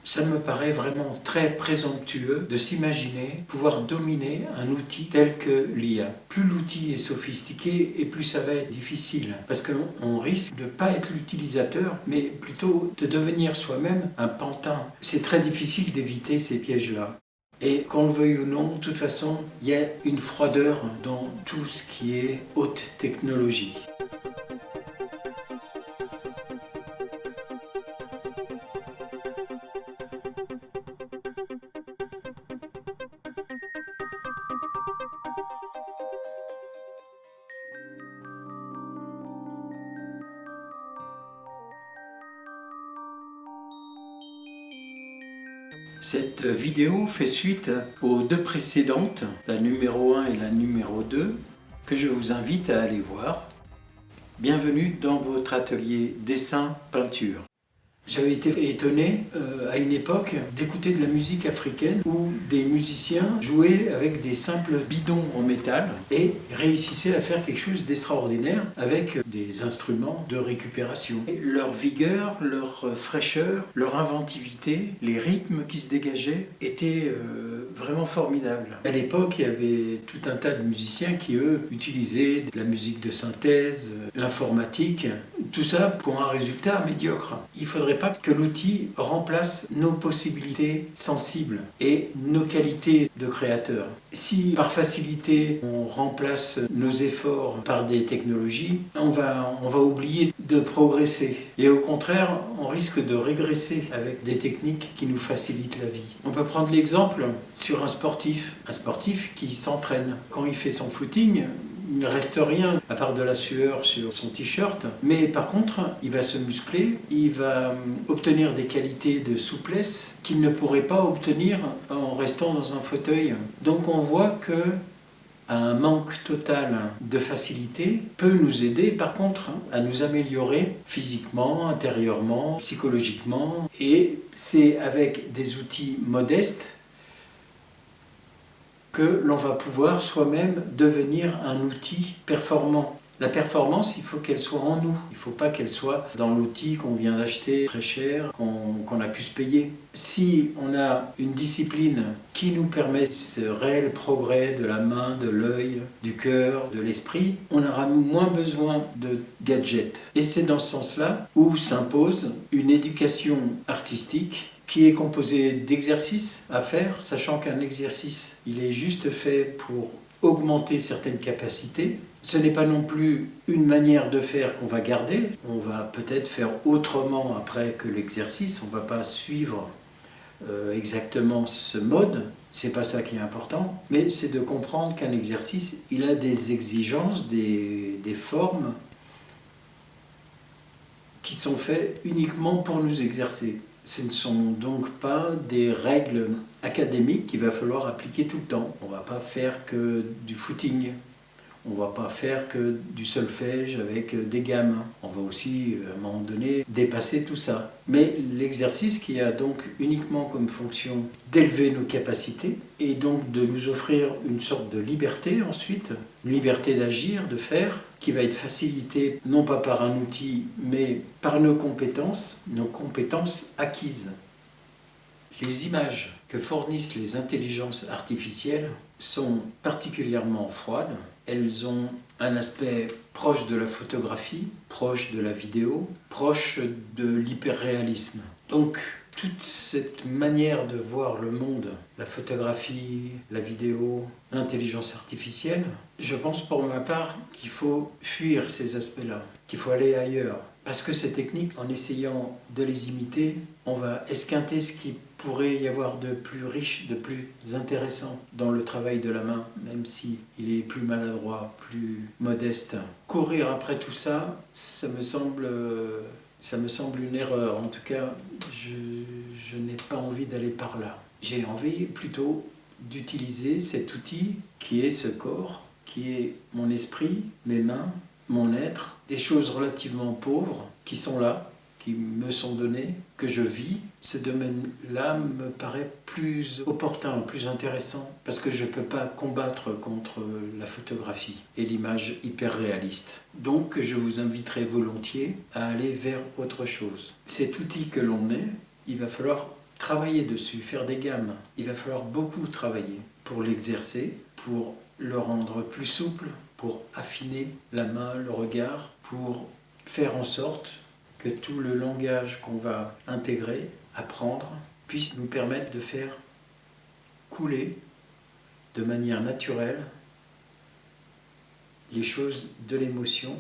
Ça me paraît vraiment très présomptueux de s'imaginer pouvoir dominer un outil tel que l'IA. Plus l'outil est sophistiqué et plus ça va être difficile, parce qu'on risque de ne pas être l'utilisateur, mais plutôt de devenir soi-même un pantin. C'est très difficile d'éviter ces pièges-là. Et qu'on le veuille ou non, de toute façon, il y a une froideur dans tout ce qui est haute technologie. Cette vidéo fait suite aux deux précédentes, la numéro 1 et la numéro 2, que je vous invite à aller voir. Bienvenue dans votre atelier dessin-peinture. J'avais été étonné à une époque d'écouter de la musique africaine où des musiciens jouaient avec des simples bidons en métal et réussissaient à faire quelque chose d'extraordinaire avec des instruments de récupération. Et leur vigueur, leur fraîcheur, leur inventivité, les rythmes qui se dégageaient étaient vraiment formidables. À l'époque, il y avait tout un tas de musiciens qui, eux, utilisaient de la musique de synthèse, l'informatique, tout ça pour un résultat médiocre. Il ne faudrait pas que l'outil remplace nos possibilités sensibles et nos qualités de créateur. Si par facilité on remplace nos efforts par des technologies, on va oublier de progresser. Et au contraire, on risque de régresser avec des techniques qui nous facilitent la vie. On peut prendre l'exemple sur un sportif qui s'entraîne. Quand il fait son footing, il ne reste rien à part de la sueur sur son t-shirt, mais par contre, il va se muscler, il va obtenir des qualités de souplesse qu'il ne pourrait pas obtenir en restant dans un fauteuil. Donc on voit que un manque total de facilité peut nous aider par contre à nous améliorer physiquement, intérieurement, psychologiquement, et c'est avec des outils modestes que l'on va pouvoir soi-même devenir un outil performant. La performance, il faut qu'elle soit en nous. Il ne faut pas qu'elle soit dans l'outil qu'on vient d'acheter très cher, qu'on a pu se payer. Si on a une discipline qui nous permet ce réel progrès de la main, de l'œil, du cœur, de l'esprit, on aura moins besoin de gadgets. Et c'est dans ce sens-là où s'impose une éducation artistique qui est composé d'exercices à faire, sachant qu'un exercice, il est juste fait pour augmenter certaines capacités. Ce n'est pas non plus une manière de faire qu'on va garder. On va peut-être faire autrement après que l'exercice. On ne va pas suivre exactement ce mode. C'est pas ça qui est important. Mais c'est de comprendre qu'un exercice, il a des exigences, des formes qui sont faites uniquement pour nous exercer. Ce ne sont donc pas des règles académiques qu'il va falloir appliquer tout le temps. On ne va pas faire que du footing. On ne va pas faire que du solfège avec des gammes. On va aussi, à un moment donné, dépasser tout ça. Mais l'exercice qui a donc uniquement comme fonction d'élever nos capacités et donc de nous offrir une sorte de liberté ensuite, une liberté d'agir, de faire, qui va être facilitée non pas par un outil, mais par nos compétences acquises. Les images que fournissent les intelligences artificielles sont particulièrement froides. Elles ont un aspect proche de la photographie, proche de la vidéo, proche de l'hyperréalisme. Donc, toute cette manière de voir le monde, la photographie, la vidéo, l'intelligence artificielle, je pense pour ma part qu'il faut fuir ces aspects-là, qu'il faut aller ailleurs. Parce que ces techniques, en essayant de les imiter, on va esquinter ce qui pourrait y avoir de plus riche, de plus intéressant dans le travail de la main, même si il est plus maladroit, plus modeste. Courir après tout ça, ça me semble une erreur. En tout cas, je n'ai pas envie d'aller par là. J'ai envie plutôt d'utiliser cet outil qui est ce corps, qui est mon esprit, mes mains, mon être, des choses relativement pauvres qui sont là, qui me sont données, que je vis. Ce domaine-là me paraît plus opportun, plus intéressant, parce que je ne peux pas combattre contre la photographie et l'image hyper réaliste. Donc je vous inviterai volontiers à aller vers autre chose. Cet outil que l'on est, il va falloir travailler dessus, faire des gammes. Il va falloir beaucoup travailler pour l'exercer, pour le rendre plus souple, pour affiner la main, le regard, pour faire en sorte que tout le langage qu'on va intégrer, apprendre, puisse nous permettre de faire couler de manière naturelle les choses de l'émotion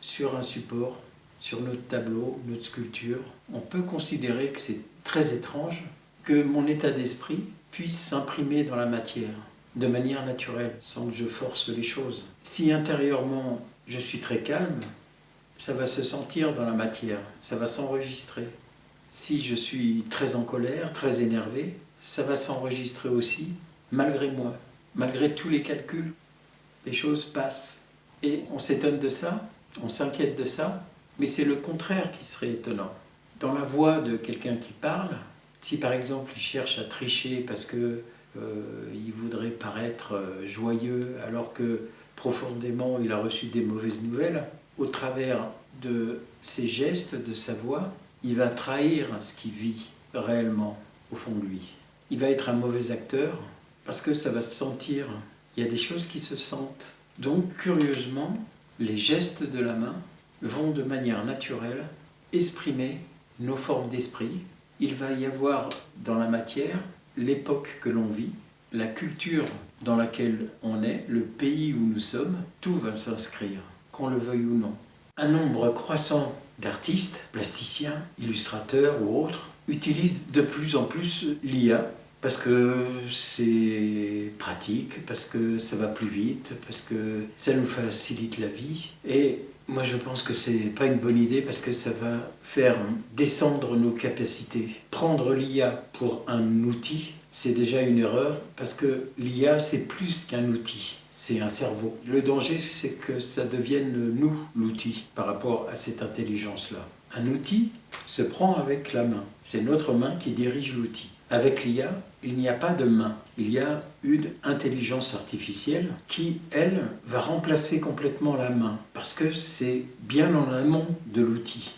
sur un support, sur notre tableau, notre sculpture. On peut considérer que c'est très étrange que mon état d'esprit puisse s'imprimer dans la matière de manière naturelle, sans que je force les choses. Si intérieurement je suis très calme, ça va se sentir dans la matière, ça va s'enregistrer. Si je suis très en colère, très énervé, ça va s'enregistrer aussi, malgré moi, malgré tous les calculs. Les choses passent. Et on s'étonne de ça, on s'inquiète de ça, mais c'est le contraire qui serait étonnant. Dans la voix de quelqu'un qui parle, si par exemple il cherche à tricher parce que il voudrait paraître joyeux alors que profondément il a reçu des mauvaises nouvelles, au travers de ses gestes, de sa voix, il va trahir ce qu'il vit réellement au fond de lui. Il va être un mauvais acteur parce que ça va se sentir. Il y a des choses qui se sentent. Donc curieusement, les gestes de la main vont de manière naturelle exprimer nos formes d'esprit. Il va y avoir dans la matière l'époque que l'on vit, la culture dans laquelle on est, le pays où nous sommes, tout va s'inscrire, qu'on le veuille ou non. Un nombre croissant d'artistes, plasticiens, illustrateurs ou autres, utilisent de plus en plus l'IA parce que c'est pratique, parce que ça va plus vite, parce que ça nous facilite la vie. Et moi je pense que c'est pas une bonne idée parce que ça va faire descendre nos capacités. Prendre l'IA pour un outil, c'est déjà une erreur parce que l'IA c'est plus qu'un outil. C'est un cerveau. Le danger, c'est que ça devienne nous, l'outil, par rapport à cette intelligence-là. Un outil se prend avec la main. C'est notre main qui dirige l'outil. Avec l'IA, il n'y a pas de main. Il y a une intelligence artificielle qui, elle, va remplacer complètement la main. Parce que c'est bien en amont de l'outil.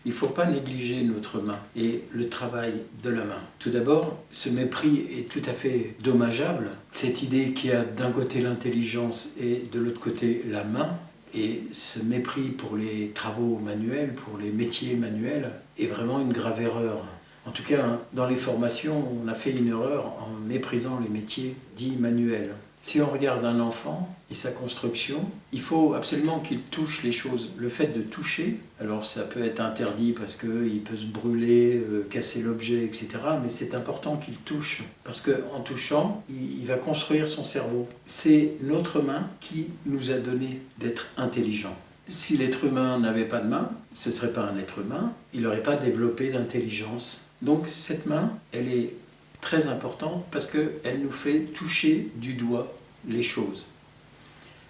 Il ne faut pas négliger notre main et le travail de la main. Tout d'abord, ce mépris est tout à fait dommageable. Cette idée qu'il y a d'un côté l'intelligence et de l'autre côté la main, et ce mépris pour les travaux manuels, pour les métiers manuels, est vraiment une grave erreur. En tout cas, dans les formations, on a fait une erreur en méprisant les métiers dits manuels. Si on regarde un enfant et sa construction, il faut absolument qu'il touche les choses. Le fait de toucher, alors ça peut être interdit parce qu'il peut se brûler, casser l'objet, etc. Mais c'est important qu'il touche parce qu'en touchant, il va construire son cerveau. C'est notre main qui nous a donné d'être intelligents. Si l'être humain n'avait pas de main, ce ne serait pas un être humain, il n'aurait pas développé d'intelligence. Donc cette main, elle est très importante parce qu'elle nous fait toucher du doigt les choses.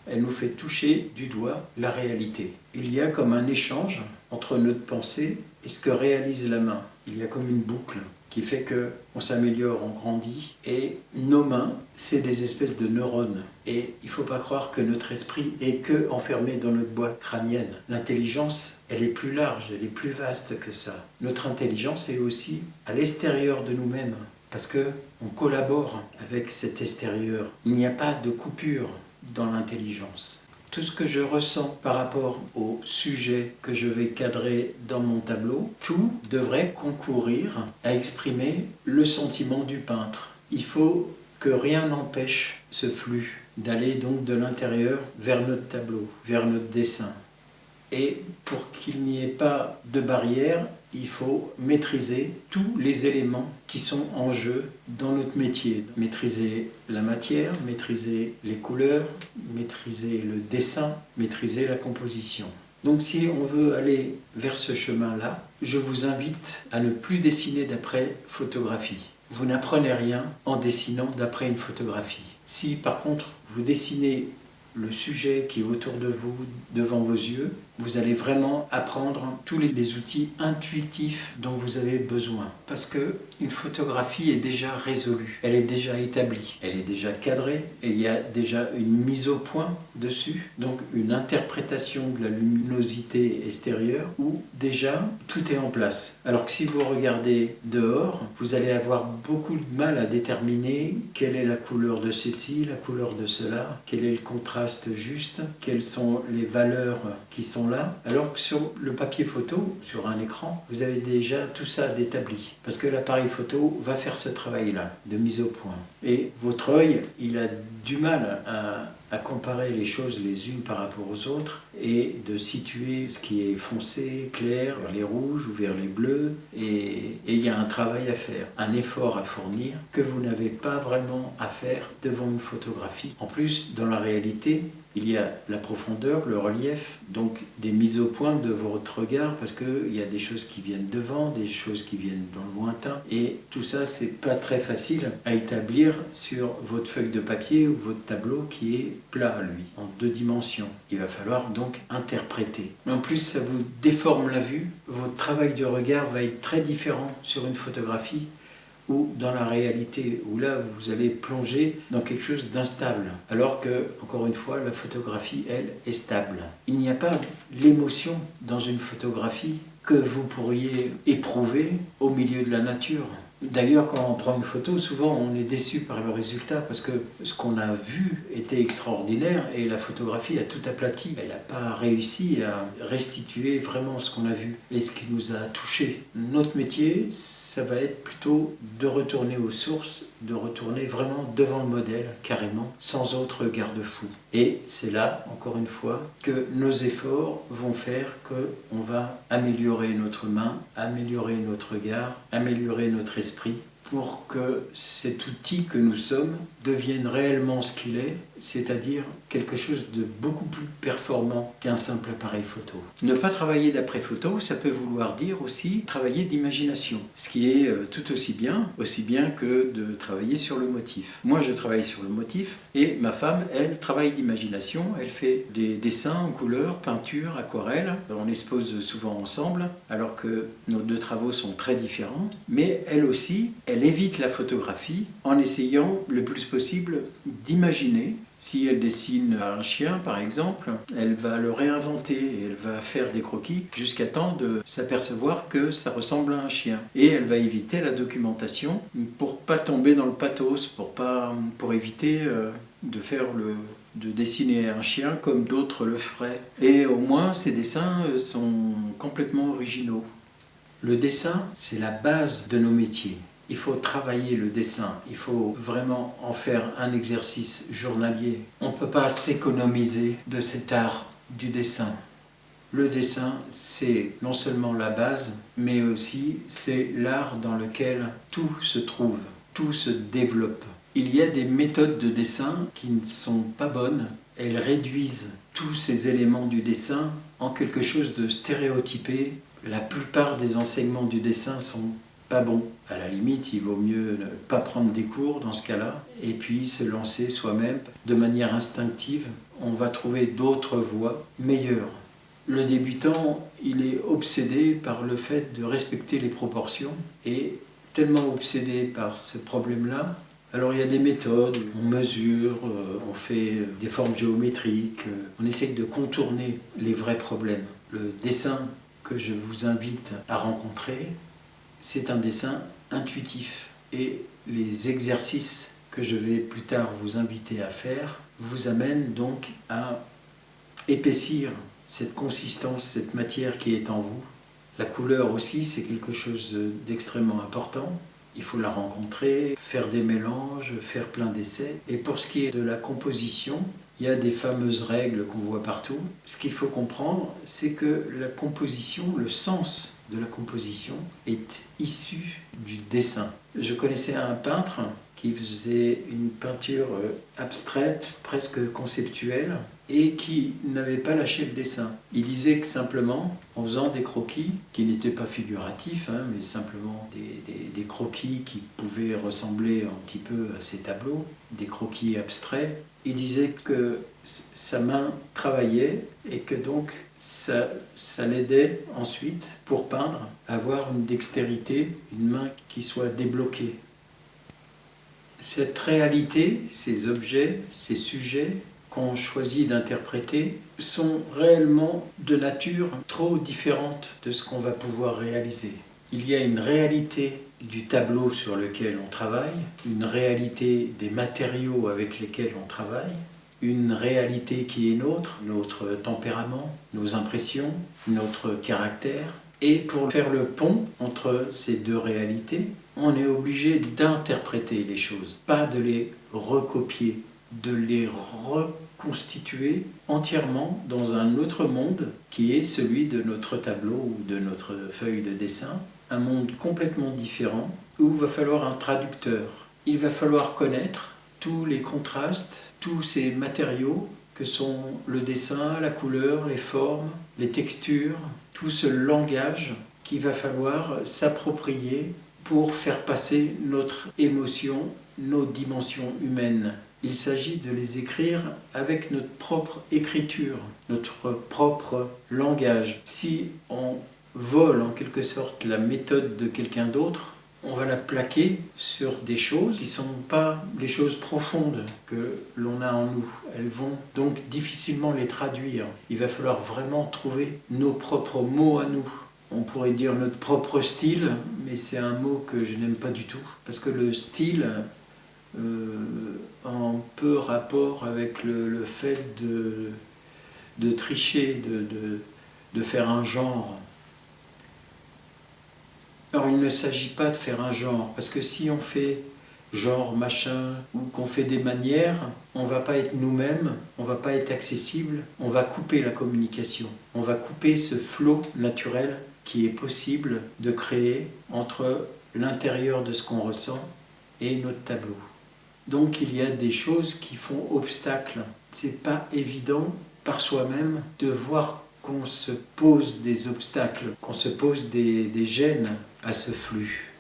Elle nous fait toucher du doigt la réalité. Il y a comme un échange entre notre pensée et ce que réalise la main. Il y a comme une boucle qui fait qu'on s'améliore, on grandit. Et nos mains, c'est des espèces de neurones. Et il ne faut pas croire que notre esprit est que enfermé dans notre boîte crânienne. L'intelligence, elle est plus large, elle est plus vaste que ça. Notre intelligence est aussi à l'extérieur de nous-mêmes. Parce qu'on collabore avec cet extérieur. Il n'y a pas de coupure dans l'intelligence. Tout ce que je ressens par rapport au sujet que je vais cadrer dans mon tableau, tout devrait concourir à exprimer le sentiment du peintre. Il faut que rien n'empêche ce flux d'aller donc de l'intérieur vers notre tableau, vers notre dessin. Et pour qu'il n'y ait pas de barrière, il faut maîtriser tous les éléments qui sont en jeu dans notre métier. Maîtriser la matière, maîtriser les couleurs, maîtriser le dessin, maîtriser la composition. Donc si on veut aller vers ce chemin-là, je vous invite à ne plus dessiner d'après photographie. Vous n'apprenez rien en dessinant d'après une photographie. Si par contre vous dessinez le sujet qui est autour de vous, devant vos yeux, Vous allez vraiment apprendre tous les outils intuitifs dont vous avez besoin. Parce qu'une photographie est déjà résolue, elle est déjà établie, elle est déjà cadrée et il y a déjà une mise au point dessus, donc une interprétation de la luminosité extérieure où déjà tout est en place. Alors que si vous regardez dehors, vous allez avoir beaucoup de mal à déterminer quelle est la couleur de ceci, la couleur de cela, quel est le contraste juste, quelles sont les valeurs qui sont là, alors que sur le papier photo, sur un écran, vous avez déjà tout ça d'établi. Parce que l'appareil photo va faire ce travail-là, de mise au point. Et votre œil, il a du mal à comparer les choses les unes par rapport aux autres et de situer ce qui est foncé, clair, vers les rouges ou vers les bleus. Et il y a un travail à faire, un effort à fournir que vous n'avez pas vraiment à faire devant une photographie. En plus, dans la réalité, il y a la profondeur, le relief, donc des mises au point de votre regard, parce qu'il y a des choses qui viennent devant, des choses qui viennent dans le lointain, et tout ça, c'est pas très facile à établir sur votre feuille de papier ou votre tableau qui est plat, lui, en 2 dimensions. Il va falloir donc interpréter. En plus, ça vous déforme la vue, votre travail de regard va être très différent sur une photographie ou dans la réalité, où là vous allez plonger dans quelque chose d'instable. Alors que, encore une fois, la photographie, elle, est stable. Il n'y a pas l'émotion dans une photographie que vous pourriez éprouver au milieu de la nature. D'ailleurs, quand on prend une photo, souvent on est déçu par le résultat parce que ce qu'on a vu était extraordinaire et la photographie a tout aplati. Elle n'a pas réussi à restituer vraiment ce qu'on a vu et ce qui nous a touchés. Notre métier, ça va être plutôt de retourner aux sources, de retourner vraiment devant le modèle, carrément, sans autre garde-fou. Et c'est là, encore une fois, que nos efforts vont faire qu'on va améliorer notre main, améliorer notre regard, améliorer notre esprit, pour que cet outil que nous sommes devienne réellement ce qu'il est, c'est-à-dire quelque chose de beaucoup plus performant qu'un simple appareil photo. Ne pas travailler d'après photo, ça peut vouloir dire aussi travailler d'imagination, ce qui est tout aussi bien que de travailler sur le motif. Moi, je travaille sur le motif et ma femme, elle, travaille d'imagination. Elle fait des dessins en couleur, peinture, aquarelle. On les expose souvent ensemble, alors que nos 2 travaux sont très différents. Mais elle aussi, elle évite la photographie en essayant le plus possible d'imaginer. Si elle dessine un chien, par exemple, elle va le réinventer et elle va faire des croquis jusqu'à temps de s'apercevoir que ça ressemble à un chien. Et elle va éviter la documentation pour pas tomber dans le pathos, pour éviter de dessiner un chien comme d'autres le feraient. Et au moins, ces dessins sont complètement originaux. Le dessin, c'est la base de nos métiers. Il faut travailler le dessin, il faut vraiment en faire un exercice journalier. On ne peut pas s'économiser de cet art du dessin. Le dessin, c'est non seulement la base, mais aussi c'est l'art dans lequel tout se trouve, tout se développe. Il y a des méthodes de dessin qui ne sont pas bonnes. Elles réduisent tous ces éléments du dessin en quelque chose de stéréotypé. La plupart des enseignements du dessin sont pas bons. À la limite, il vaut mieux ne pas prendre des cours dans ce cas-là et puis se lancer soi-même de manière instinctive. On va trouver d'autres voies meilleures. Le débutant, il est obsédé par le fait de respecter les proportions et tellement obsédé par ce problème-là. Alors il y a des méthodes, on mesure, on fait des formes géométriques, on essaie de contourner les vrais problèmes. Le dessin que je vous invite à rencontrer, c'est un dessin intuitif et les exercices que je vais plus tard vous inviter à faire vous amènent donc à épaissir cette consistance, cette matière qui est en vous. La couleur aussi, c'est quelque chose d'extrêmement important. Il faut la rencontrer, faire des mélanges, faire plein d'essais. Et pour ce qui est de la composition, il y a des fameuses règles qu'on voit partout. Ce qu'il faut comprendre, c'est que la composition, le sens de la composition est issu du dessin. Je connaissais un peintre qui faisait une peinture abstraite, presque conceptuelle, et qui n'avait pas lâché le dessin. Il disait que simplement, en faisant des croquis, qui n'étaient pas figuratifs, mais simplement des croquis qui pouvaient ressembler un petit peu à ces tableaux, des croquis abstraits, il disait que sa main travaillait et que donc ça l'aidait ensuite, pour peindre, à avoir une dextérité, une main qui soit débloquée. Cette réalité, ces objets, ces sujets qu'on choisit d'interpréter sont réellement de nature trop différente de ce qu'on va pouvoir réaliser. Il y a une réalité du tableau sur lequel on travaille, une réalité des matériaux avec lesquels on travaille, une réalité qui est nôtre, notre tempérament, nos impressions, notre caractère. Et pour faire le pont entre ces deux réalités, on est obligé d'interpréter les choses, pas de les recopier, de les reconstituer entièrement dans un autre monde qui est celui de notre tableau ou de notre feuille de dessin, un monde complètement différent où il va falloir un traducteur. Il va falloir connaître tous les contrastes, tous ces matériaux que sont le dessin, la couleur, les formes, les textures, tout ce langage qu'il va falloir s'approprier pour faire passer notre émotion, nos dimensions humaines. Il s'agit de les écrire avec notre propre écriture, notre propre langage. Si on vole en quelque sorte la méthode de quelqu'un d'autre, on va la plaquer sur des choses qui ne sont pas les choses profondes que l'on a en nous. Elles vont donc difficilement les traduire. Il va falloir vraiment trouver nos propres mots à nous. On pourrait dire notre propre style, mais c'est un mot que je n'aime pas du tout, parce que le style en peu rapport avec le fait de tricher, de faire un genre. Alors il ne s'agit pas de faire un genre, parce que si on fait genre machin, ou qu'on fait des manières, on ne va pas être nous-mêmes, on ne va pas être accessible, on va couper la communication, on va couper ce flot naturel qui est possible de créer entre l'intérieur de ce qu'on ressent et notre tableau. Donc il y a des choses qui font obstacle. C'est pas évident par soi-même de voir qu'on se pose des obstacles, qu'on se pose des gênes à ce flux.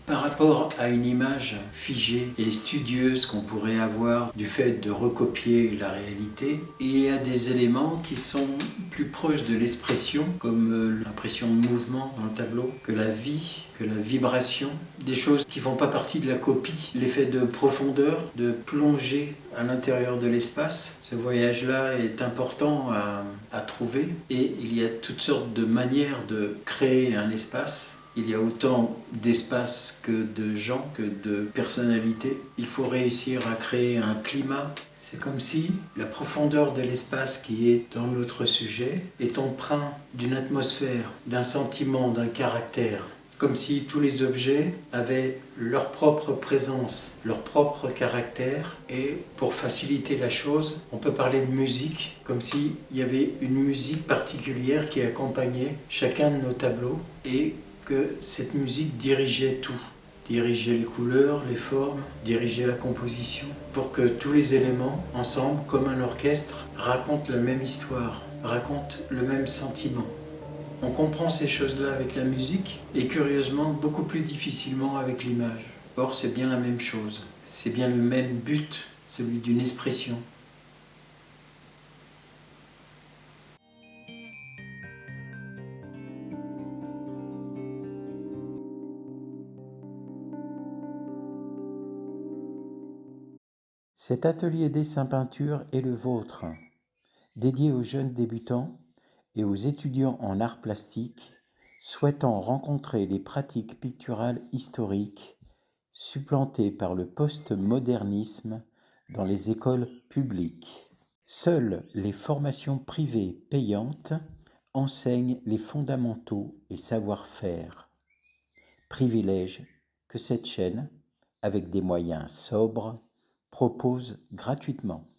Par rapport à une image figée et studieuse qu'on pourrait avoir du fait de recopier la réalité, il y a des éléments qui sont plus proches de l'expression, comme l'impression de mouvement dans le tableau, que la vie, que la vibration, des choses qui ne font pas partie de la copie, l'effet de profondeur, de plonger à l'intérieur de l'espace. Ce voyage-là est important à trouver et il y a toutes sortes de manières de créer un espace. Il y a autant d'espace que de gens, que de personnalités. Il faut réussir à créer un climat. C'est comme si la profondeur de l'espace qui est dans notre sujet est empreinte d'une atmosphère, d'un sentiment, d'un caractère. Comme si tous les objets avaient leur propre présence, leur propre caractère. Et pour faciliter la chose, on peut parler de musique, comme s'il y avait une musique particulière qui accompagnait chacun de nos tableaux et que cette musique dirigeait tout, dirigeait les couleurs, les formes, dirigeait la composition, pour que tous les éléments, ensemble, comme un orchestre, racontent la même histoire, racontent le même sentiment. On comprend ces choses-là avec la musique et curieusement beaucoup plus difficilement avec l'image. Or, c'est bien la même chose, c'est bien le même but, celui d'une expression. Cet atelier dessin-peinture est le vôtre, dédié aux jeunes débutants et aux étudiants en arts plastiques souhaitant rencontrer les pratiques picturales historiques supplantées par le postmodernisme dans les écoles publiques. Seules les formations privées payantes enseignent les fondamentaux et savoir-faire, privilège que cette chaîne, avec des moyens sobres, propose gratuitement.